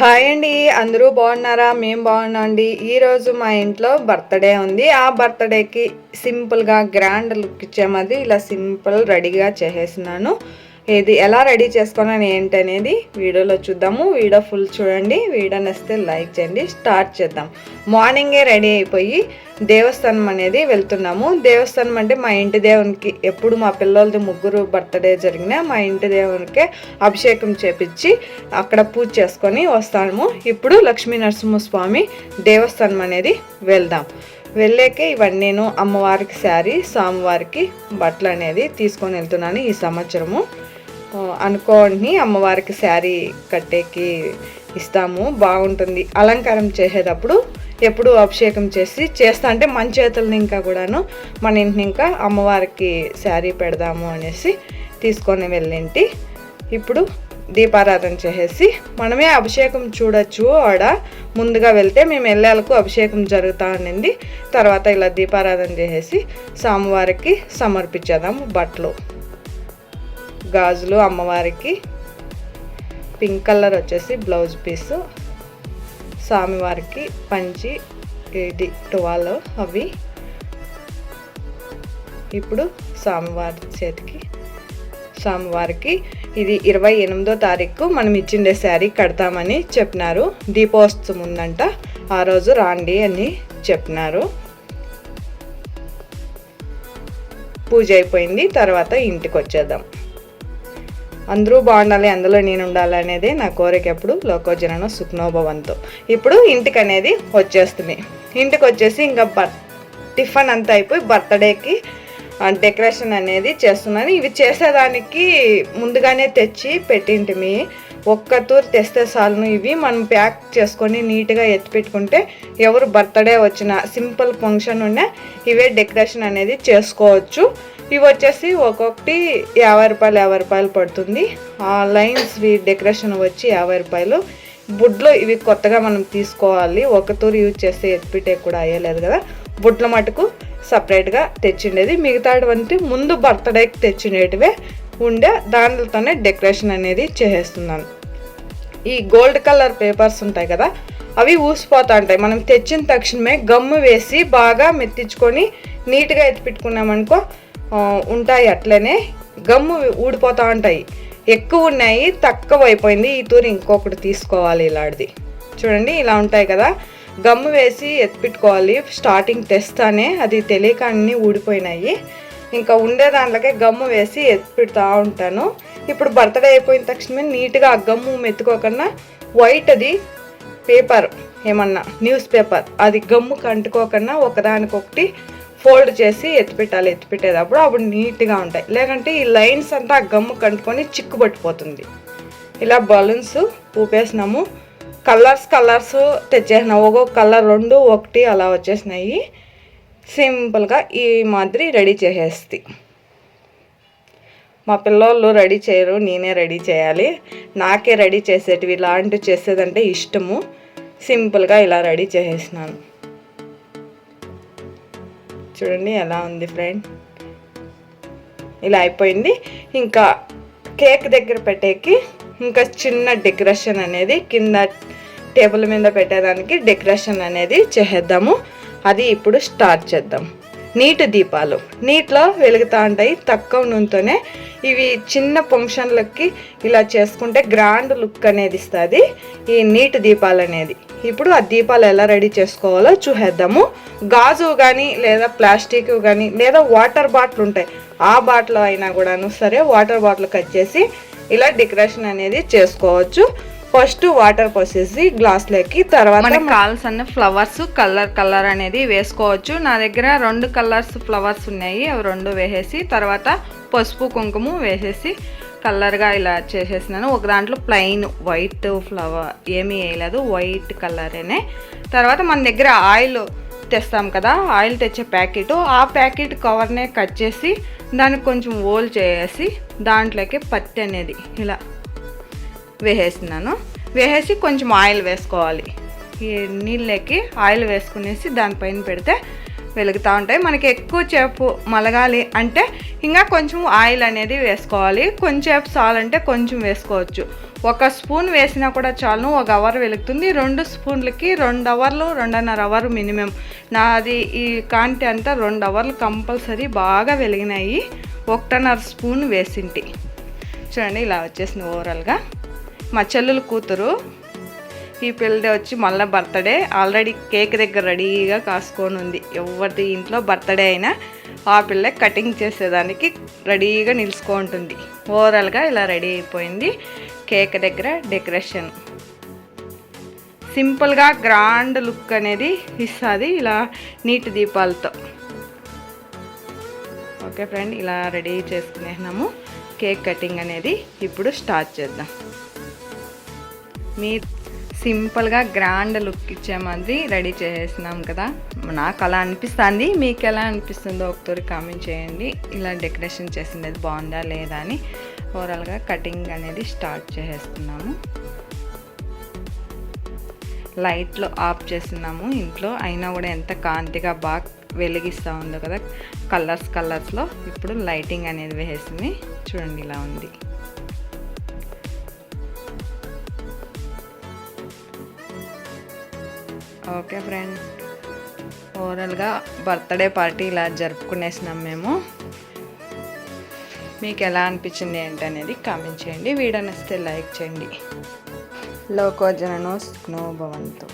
Hi అండి, అందరూ బాగున్నారా? మేము బాగున్నాం అండి. ఈరోజు మా ఇంట్లో బర్త్డే ఉంది. ఆ బర్త్డేకి సింపుల్గా గ్రాండ్ లుక్ ఇచ్చామది. ఇలా సింపుల్ రెడీగా చేసేసినాను. ఇది ఎలా రెడీ చేసుకున్నాను ఏంటనేది వీడియోలో చూద్దాము. వీడియో ఫుల్ చూడండి. వీడియో నచ్చితే లైక్ చేయండి. స్టార్ట్ చేద్దాం. మార్నింగే రెడీ అయిపోయి దేవస్థానం అనేది వెళ్తున్నాము. దేవస్థానం అంటే మా ఇంటి దేవునికి ఎప్పుడు మా పిల్లలది ముగ్గురు బర్త్డే జరిగినా మా ఇంటి దేవునికే అభిషేకం చేపించి అక్కడ పూజ చేసుకొని వస్తాము. ఇప్పుడు లక్ష్మీ నరసింహస్వామి దేవస్థానం అనేది వెళ్దాం. వెళ్ళాకే ఇవన్నీ నేను అమ్మవారికి శారీ, స్వామివారికి బట్టలు అనేది తీసుకొని వెళ్తున్నాను. ఈ సంవత్సరము అనుకోని అమ్మవారికి శారీ కట్టేకి ఇస్తాము. బాగుంటుంది. అలంకారం చేసేటప్పుడు ఎప్పుడు అభిషేకం చేస్తా అంటే మన చేతులని ఇంకా కూడాను మన ఇంటిని ఇంకా అమ్మవారికి శారీ పెడదాము అనేసి తీసుకొని వెళ్ళింటి. ఇప్పుడు దీపారాధన చేసేసి మనమే అభిషేకం చూడొచ్చు. ఆడ ముందుగా వెళ్తే మేము వెళ్ళేలకు అభిషేకం జరుగుతూ ఉండింది. తర్వాత ఇలా దీపారాధన చేసేసి స్వామివారికి సమర్పించేద్దాము. బట్టలు, గాజులు, అమ్మవారికి పింక్ కలర్ వచ్చేసి బ్లౌజ్ పీసు, స్వామివారికి పంచి, ఇది టువాలు అవి. ఇప్పుడు స్వామివారికి ఇది 28వ తారీఖు మనం ఇచ్చిండే శారీ కడతామని చెప్పినారు. దీపోత్సవం ఉందంట, ఆ రోజు రాండి అని చెప్పినారు. పూజ అయిపోయింది. తర్వాత ఇంటికి వచ్చేద్దాం. అందరూ బాగుండాలి, అందులో నేను ఉండాలి అనేది నా కోరిక. ఎప్పుడు లోకోజనను సుఖ్నోభవంతో. ఇప్పుడు ఇంటికి అనేది వచ్చేస్తుంది. ఇంటికి వచ్చేసి ఇంకా టిఫిన్ అంతా అయిపోయి బర్త్డేకి డెకరేషన్ అనేది చేస్తున్నాను. ఇవి చేసేదానికి ముందుగానే తెచ్చి పెట్టింటిమి. ఒక్క తూరు తెస్తే చాలును. ఇవి మనం ప్యాక్ చేసుకొని నీట్గా ఎత్తి పెట్టుకుంటే ఎవరు బర్త్డే వచ్చినా సింపుల్ ఫంక్షన్ ఉన్నా ఇవే డెకరేషన్ అనేది చేసుకోవచ్చు. ఇవి వచ్చేసి ఒక్కొక్కటి 50 రూపాయలు పడుతుంది. ఆ లైన్స్ డెకరేషన్ వచ్చి 50 రూపాయలు. బుడ్లు ఇవి కొత్తగా మనం తీసుకోవాలి. ఒక తూరు యూజ్ చేస్తే ఎత్తిపెట్టే కూడా అయ్యలేదు కదా. బుడ్ల మటుకు సపరేట్గా తెచ్చిండేది. మిగతాటువంటి ముందు బర్త్డేకి తెచ్చినటివే ఉండే, దానితోనే డెకరేషన్ అనేది చేసేస్తున్నాను. ఈ గోల్డ్ కలర్ పేపర్స్ ఉంటాయి కదా, అవి ఊసిపోతూ ఉంటాయి. మనం తెచ్చిన తక్షణమే గమ్ము వేసి బాగా మెత్తించుకొని నీట్గా ఎత్తిపెట్టుకున్నామనుకో ఉంటాయి. అట్లనే గమ్ము ఊడిపోతూ ఉంటాయి. ఎక్కువ ఉన్నాయి, తక్కువ అయిపోయింది. ఈ తూరు ఇంకొకటి తీసుకోవాలి. ఇలాంటిది చూడండి, ఇలా ఉంటాయి కదా. గమ్ము వేసి ఎత్తిపెట్టుకోవాలి. స్టార్టింగ్ తెస్తానే అది తెలియక అన్నీ ఊడిపోయినాయి. ఇంకా ఉండే దాంట్లోకే గమ్ము వేసి ఎత్తిపెడుతూ ఉంటాను. ఇప్పుడు బర్త్డే అయిపోయిన తక్షణమే నీట్గా ఆ గమ్ము మెత్తుకోకుండా వైట్ అది పేపర్, ఏమన్నా న్యూస్ పేపర్, అది గమ్ముకు అంటుకోకుండా ఒకదానికొకటి ఫోల్డ్ చేసి ఎత్తిపెట్టాలి. ఎత్తిపెట్టేటప్పుడు అప్పుడు నీట్గా ఉంటాయి. లేకంటే ఈ లైన్స్ అంతా ఆ గమ్ము కంటుకొని చిక్కుపట్టిపోతుంది. ఇలా బలూన్స్ ఊపేసినాము. కలర్స్ తెచ్చేసినాము. ఒక్కొక్క కలర్ 2, 1 అలా వచ్చేసినాయి. సింపుల్గా ఈ మాదిరి రెడీ చేసేస్తే మా పిల్లోళ్ళు రెడీ చేయరు, నేనే రెడీ చేయాలి. నాకే రెడీ చేసేటివి ఇలాంటివి చేసేదంటే ఇష్టము. సింపుల్గా ఇలా రెడీ చేసేసినాను. చూడండి ఎలా ఉంది ఫ్రెండ్. ఇలా అయిపోయింది. ఇంకా కేక్ దగ్గర పెట్టేకి ఇంకా చిన్న డెకరేషన్ అనేది కింద టేబుల్ మీద పెట్టేదానికి డెకరేషన్ అనేది చేసేద్దాము. అది ఇప్పుడు స్టార్ట్ చేద్దాం. నీటి దీపాలు నీటిలో వెలుగుతూ ఉంటాయి. తక్కువ నూనెతోనే ఇవి చిన్న ఫంక్షన్లకి ఇలా చేసుకుంటే గ్రాండ్ లుక్ అనేది ఇస్తుంది ఈ నీటి దీపాలు అనేది. ఇప్పుడు ఆ దీపాలు ఎలా రెడీ చేసుకోవాలో చూసేద్దాము. గాజు కానీ లేదా ప్లాస్టిక్ కానీ లేదా వాటర్ బాటిల్ ఉంటాయి, ఆ బాటిల్ అయినా కూడాను సరే వాటర్ బాటిల్ కట్ చేసి ఇలా డెకరేషన్ అనేది చేసుకోవచ్చు. ఫస్ట్ వాటర్ పోసేసి గ్లాస్లోకి, తర్వాత మనకి కావాల్సిన ఫ్లవర్స్ కలర్ అనేది వేసుకోవచ్చు. నా దగ్గర 2 కలర్స్ ఫ్లవర్స్ ఉన్నాయి. అవి 2 వేసేసి తర్వాత పసుపు కుంకుమ వేసేసి కలర్గా ఇలా చేసేసినాను. ఒక దాంట్లో ప్లెయిన్ వైట్ ఫ్లవర్ ఏమీ వేయలేదు, వైట్ కలరేనే. తర్వాత మన దగ్గర ఆయిల్ తెస్తాం కదా, ఆయిల్ తెచ్చే ప్యాకెట్, ఆ ప్యాకెట్ కవర్నే కట్ చేసి దానికి కొంచెం హోల్ చేసి దాంట్లోకి పత్తి అనేది ఇలా వేసేసినాను. వేసేసి కొంచెం ఆయిల్ వేసుకోవాలి. ఈ నీళ్ళకి ఆయిల్ వేసుకునేసి దానిపైన పెడితే వెలుగుతూ ఉంటాయి. మనకి ఎక్కువసేపు మలగాలి అంటే ఇంకా కొంచెం ఆయిల్ అనేది వేసుకోవాలి. కొంచెంసేపు చాలంటే కొంచెం వేసుకోవచ్చు. 1 స్పూన్ వేసినా కూడా చాలు, 1 అవర్ వెలుగుతుంది. 2 స్పూన్లకి 2 అవర్లు 2.5 అవర్ మినిమం. నాది ఈ కాంతి అంతా 2 అవర్లు కంపల్సరీ బాగా వెలిగినాయి. 1.5 స్పూన్ వేసింటి. చూడండి ఇలా వచ్చేసింది ఓవరాల్గా. మా చెల్లెలు కూతురు ఈ పిల్లడే వచ్చి మళ్ళీ బర్త్డే ఆల్రెడీ కేక్ దగ్గర రెడీగా కాసుకొని ఉంది. ఎవరి ఇంట్లో బర్త్డే అయినా ఆ పిల్ల కటింగ్ చేసేదానికి రెడీగా నిలుచుకుంటుంది. ఓవరాల్గా ఇలా రెడీ అయిపోయింది. కేక్ దగ్గర డెకరేషన్ సింపుల్గా గ్రాండ్ లుక్ అనేది ఇస్తుంది ఇలా నీటి దీపాలతో. ఓకే ఫ్రెండ్, ఇలా రెడీ చేసుకునేసినాము. కేక్ కటింగ్ అనేది ఇప్పుడు స్టార్ట్ చేద్దాం. మీ సింపుల్గా గ్రాండ్ లుక్ ఇచ్చే మాదిరి రెడీ చేసేసినాం కదా. నాకు అలా అనిపిస్తుంది, మీకు ఎలా అనిపిస్తుందో ఒకసారి కామెంట్ చేయండి. ఇలా డెకరేషన్ చేసింది బాగుందా లేదా అని. ఓవరాల్గా కటింగ్ అనేది స్టార్ట్ చేసేస్తున్నాము. లైట్లు ఆఫ్ చేస్తున్నాము. ఇంట్లో అయినా కూడా ఎంత కాంతిగా బాగా వెలిగిస్తూ ఉందో కదా కలర్స్లో. ఇప్పుడు లైటింగ్ అనేది వేసేసింది. చూడండి ఇలా ఉంది. ఓకే ఫ్రెండ్స్, ఓవరాల్గా బర్త్డే పార్టీ ఇలా జరుపుకునేసినాం మేము. మీకు ఎలా అనిపించింది ఏంటనేది కామెంట్ చేయండి. వీడియో నచ్చితే లైక్ చేయండి. లోకో జననో సుఖినో భవంతు.